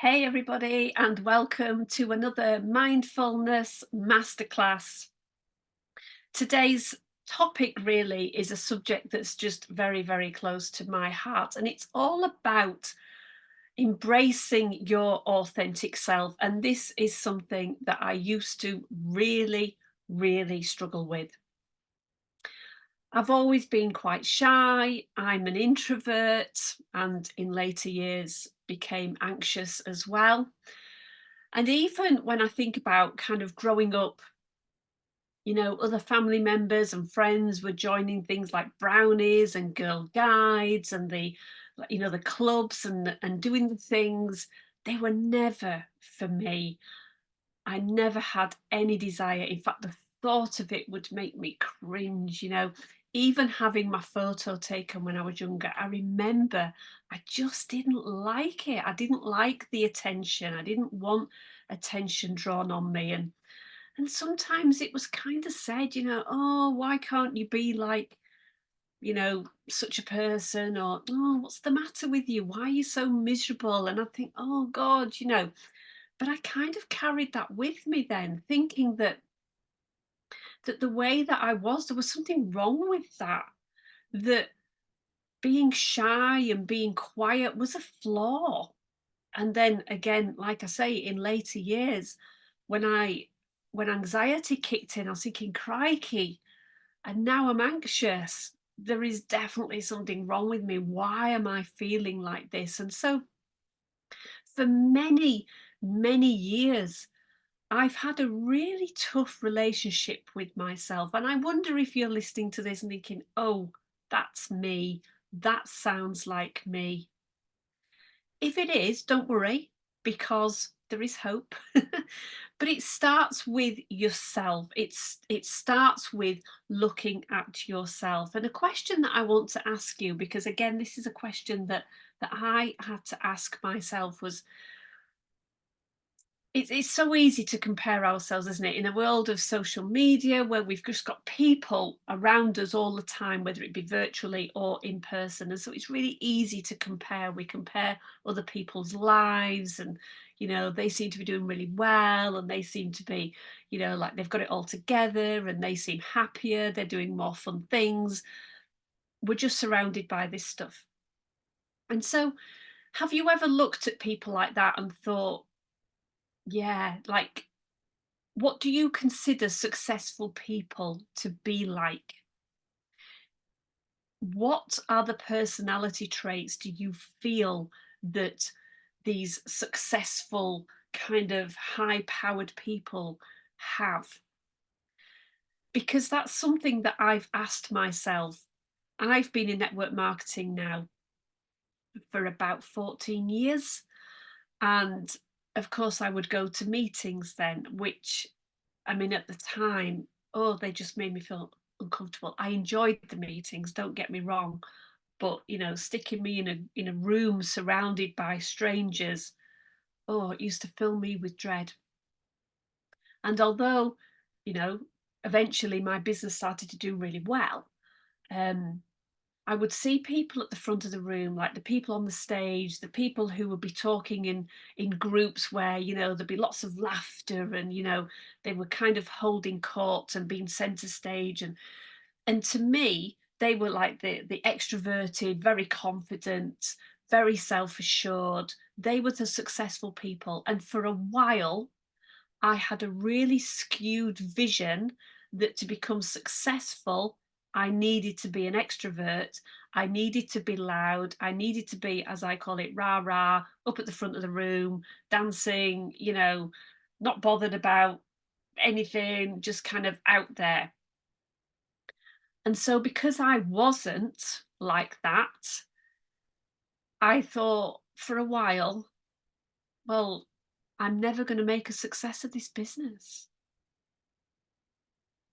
Hey, everybody, and welcome to another mindfulness masterclass. Today's topic really is a subject that's just very, very close to my heart, and it's all about embracing your authentic self. And this is something that I used to really, really struggle with. I've always been quite shy. I'm an introvert, and in later years became anxious as well. And even when I think about kind of growing up, other family members and friends were joining things like brownies and girl guides and the clubs and doing the things. They were never for me. I never had any desire. In fact, the thought of it would make me cringe. Even having my photo taken when I was younger, I remember I just didn't like it. I didn't like the attention. I didn't want attention drawn on me. And sometimes it was kind of said, oh, why can't you be like, such a person? Or, oh, what's the matter with you? Why are you so miserable? And I think, oh God. But I kind of carried that with me then, thinking that the way that I was, there was something wrong with that. That being shy and being quiet was a flaw. And then again, like I say, in later years, when I when anxiety kicked in, I was thinking, crikey, and now I'm anxious. There is definitely something wrong with me. Why am I feeling like this? And so for many, many years, I've had a really tough relationship with myself. And I wonder if you're listening to this and thinking, oh, that's me. That sounds like me. If it is, don't worry, because there is hope. But it starts with yourself. It starts with looking at yourself. And a question that I want to ask you, because again, this is a question that I had to ask myself was, it's so easy to compare ourselves, isn't it? In a world of social media where we've just got people around us all the time, whether it be virtually or in person. And so it's really easy to compare. We compare other people's lives and, they seem to be doing really well and they seem to be, like they've got it all together and they seem happier. They're doing more fun things. We're just surrounded by this stuff. And so have you ever looked at people like that and thought, yeah, like, what do you consider successful people to be like? What are the personality traits do you feel that these successful, kind of high powered people have? Because that's something that I've asked myself. I've been in network marketing now for about 14 years. And of course, I would go to meetings then, which, I mean, at the time, oh, they just made me feel uncomfortable. I enjoyed the meetings, don't get me wrong, but sticking me in a room surrounded by strangers, oh, it used to fill me with dread. And although, you know, eventually my business started to do really well, um, I would see people at the front of the room, like the people on the stage, the people who would be talking in groups where, there'd be lots of laughter and, they were kind of holding court and being center stage. And to me, they were like the extroverted, very confident, very self-assured. They were the successful people. And for a while, I had a really skewed vision that to become successful, I needed to be an extrovert. I needed to be loud. I needed to be, as I call it, rah rah, up at the front of the room, dancing, not bothered about anything, just kind of out there. And so, because I wasn't like that, I thought for a while, well, I'm never going to make a success of this business.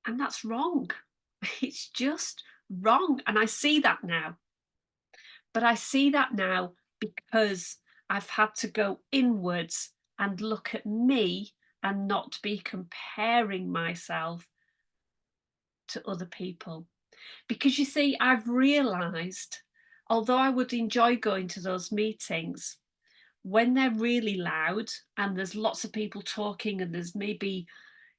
And that's wrong. It's just wrong. And I see that now. But I see that now because I've had to go inwards and look at me and not be comparing myself to other people. Because you see, I've realized, although I would enjoy going to those meetings, when they're really loud and there's lots of people talking and there's maybe,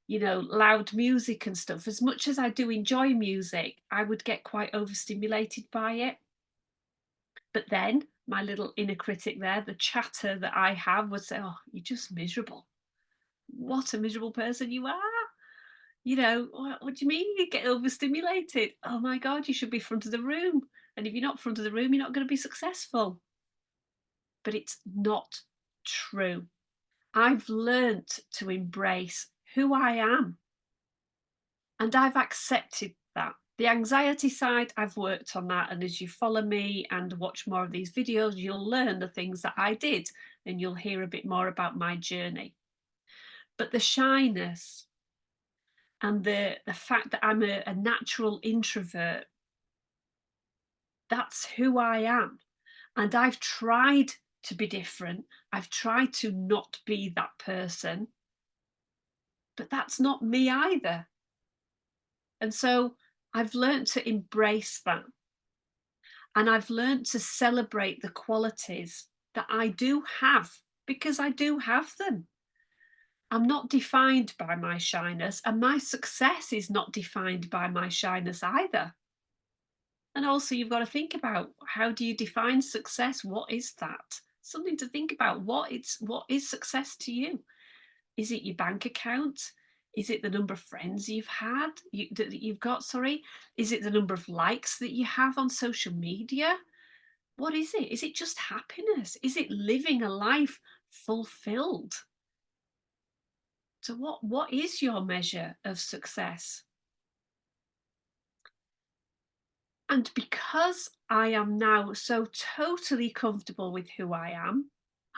loud music and stuff, as much as I do enjoy music, I would get quite overstimulated by it. But then my little inner critic there, the chatter that I have, would say, "Oh, you're just miserable. What a miserable person you are. What do you mean you get overstimulated? Oh my God, you should be front of the room. And if you're not front of the room, you're not going to be successful." But it's not true. I've learnt to embrace who I am, and I've accepted that. The anxiety side, I've worked on that. And as you follow me and watch more of these videos, you'll learn the things that I did and you'll hear a bit more about my journey. But the shyness and the fact that I'm a natural introvert, that's who I am. And I've tried to be different. I've tried to not be that person, but that's not me either. And so I've learned to embrace that. And I've learned to celebrate the qualities that I do have, because I do have them. I'm not defined by my shyness, and my success is not defined by my shyness either. And also, you've got to think about, how do you define success? What is that? Something to think about. What is success to you? Is it your bank account? Is it the number of friends that you've got? Sorry, is it the number of likes that you have on social media? What is it? Is it just happiness? Is it living a life fulfilled? So, what is your measure of success? And because I am now so totally comfortable with who I am,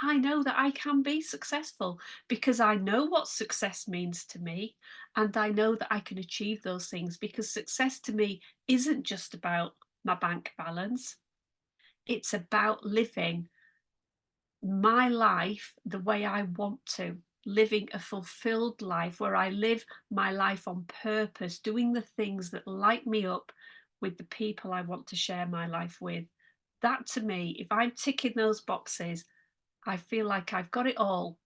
I know that I can be successful, because I know what success means to me. And I know that I can achieve those things, because success to me isn't just about my bank balance. It's about living my life the way I want to, living a fulfilled life where I live my life on purpose, doing the things that light me up with the people I want to share my life with. That to me, if I'm ticking those boxes, I feel like I've got it all.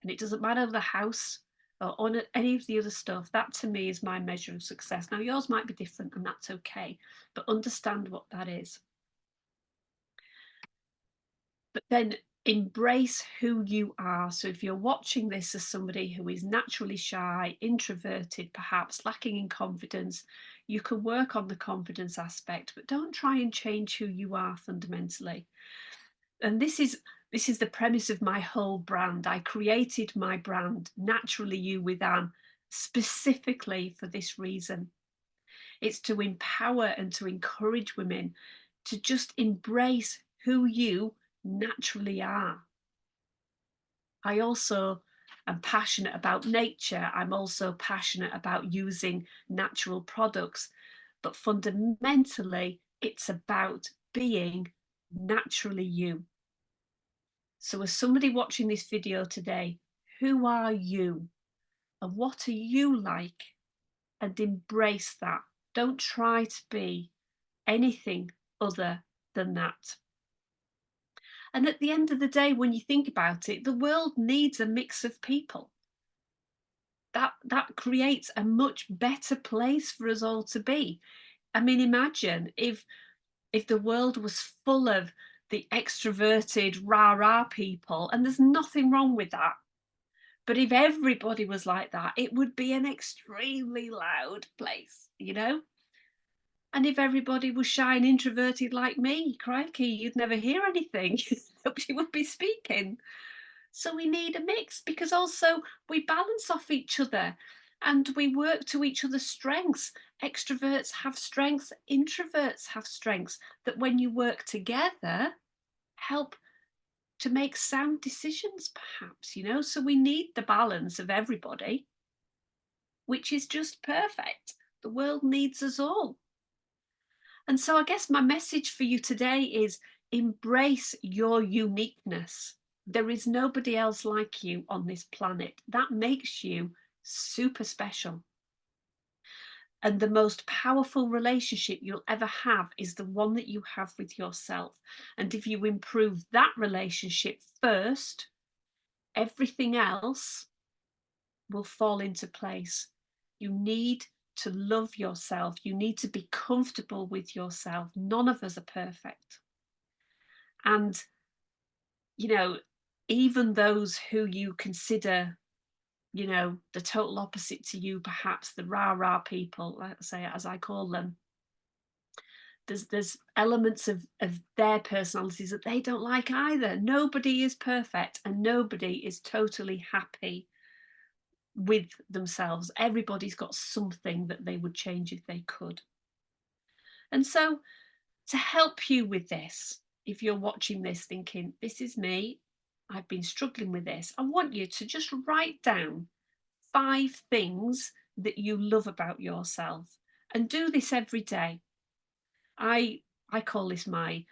And it doesn't matter the house or on any of the other stuff. That to me is my measure of success. Now, yours might be different, and that's okay, but understand what that is. But then embrace who you are. So if you're watching this as somebody who is naturally shy, introverted, perhaps lacking in confidence, you can work on the confidence aspect, but don't try and change who you are fundamentally. And this is the premise of my whole brand. I created my brand, Naturally You with Anne, specifically for this reason. It's to empower and to encourage women to just embrace who you naturally are. I also am passionate about nature. I'm also passionate about using natural products. But fundamentally, it's about being naturally you. So as somebody watching this video today, who are you? And what are you like? And embrace that. Don't try to be anything other than that. And at the end of the day, when you think about it, the world needs a mix of people. That creates a much better place for us all to be. I mean, imagine if the world was full of the extroverted rah-rah people, and there's nothing wrong with that. But if everybody was like that, it would be an extremely loud place, And if everybody was shy and introverted like me, crikey, you'd never hear anything. Nobody would be speaking. So we need a mix, because also we balance off each other and we work to each other's strengths. Extroverts have strengths, introverts have strengths that when you work together help to make sound decisions, perhaps, So we need the balance of everybody, which is just perfect. The world needs us all. And so I guess my message for you today is embrace your uniqueness. There is nobody else like you on this planet. That makes you super special. And the most powerful relationship you'll ever have is the one that you have with yourself. And if you improve that relationship first, everything else will fall into place. You need to love yourself. You need to be comfortable with yourself. None of us are perfect. And, you know, even those who you consider, the total opposite to you, perhaps the rah-rah people, let's say, as I call them, there's elements of their personalities that they don't like either. Nobody is perfect and nobody is totally happy with themselves. Everybody's got something that they would change if they could. And so, to help you with this, if you're watching this thinking, this is me, I've been struggling with this, I want you to just write down 5 things that you love about yourself and do this every day. I call this my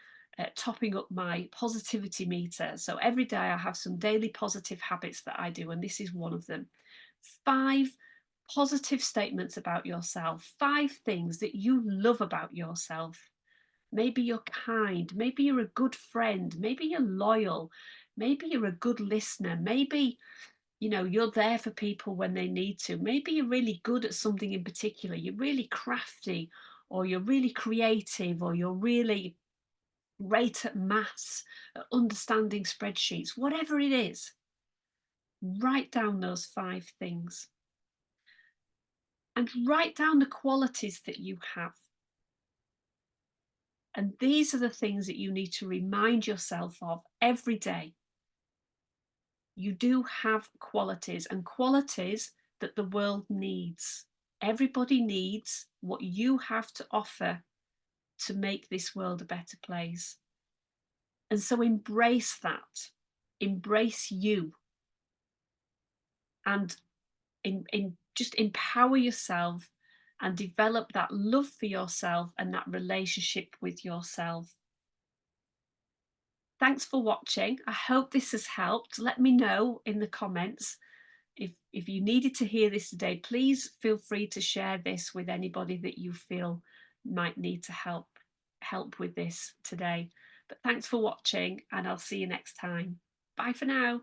topping up my positivity meter. So every day I have some daily positive habits that I do, and this is one of them. 5 positive statements about yourself, 5 things that you love about yourself. Maybe you're kind, maybe you're a good friend, maybe you're loyal, maybe you're a good listener, maybe you're there for people when they need to. Maybe you're really good at something in particular, you're really crafty, or you're really creative, or you're really great at maths, at understanding spreadsheets, whatever it is. Write down those 5 things and write down the qualities that you have. And these are the things that you need to remind yourself of every day. You do have qualities, and qualities that the world needs. Everybody needs what you have to offer to make this world a better place. And so embrace that. Embrace you. And just empower yourself and develop that love for yourself and that relationship with yourself. Thanks for watching. I hope this has helped. Let me know in the comments if you needed to hear this today. Please feel free to share this with anybody that you feel might need to help with this today. But thanks for watching, and I'll see you next time. Bye for now.